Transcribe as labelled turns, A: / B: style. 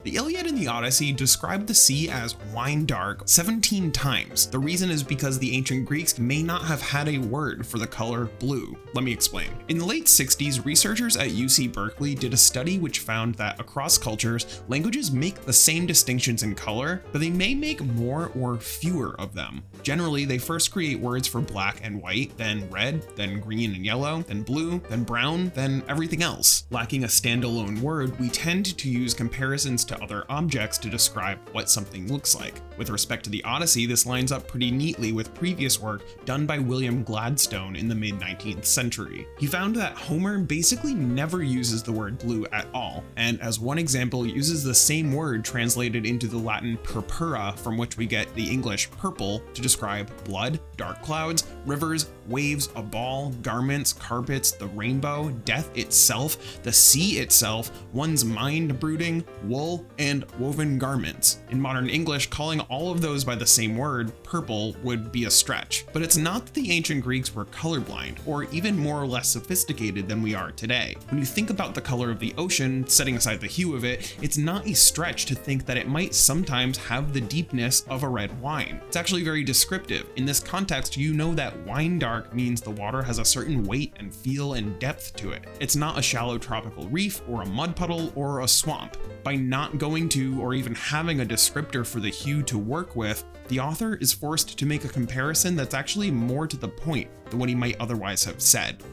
A: The Iliad and the Odyssey describe the sea as wine dark 17 times. The reason is because the ancient Greeks may not have had a word for the color blue. Let me explain. In the late 60s, researchers at UC Berkeley did a study which found that across cultures, languages make the same distinctions in color, but they may make more or fewer of them. Generally, they first create words for black and white, then red, then green and yellow, then blue, then brown, then everything else. Lacking a standalone word, we tend to use comparisons to other objects to describe what something looks like. With respect to the Odyssey, this lines up pretty neatly with previous work done by William Gladstone in the mid-19th century. He found that Homer basically never uses the word blue at all, and as one example uses the same word translated into the Latin purpura, from which we get the English purple, to describe blood, dark clouds, rivers, waves, a ball, garments, carpets, the rainbow, death itself, the sea itself, one's mind brooding, wool, and woven garments. In modern English, calling all of those by the same word, purple, would be a stretch. But it's not that the ancient Greeks were colorblind, or even more or less sophisticated than we are today. When you think about the color of the ocean, setting aside the hue of it, it's not a stretch to think that it might sometimes have the deepness of a red wine. It's actually very descriptive. In this context, you know that wine dark means the water has a certain weight and feel and depth to it. It's not a shallow tropical reef or a mud puddle or a swamp. By not going to or even having a descriptor for the hue to work with, the author is forced to make a comparison that's actually more to the point than what he might otherwise have said.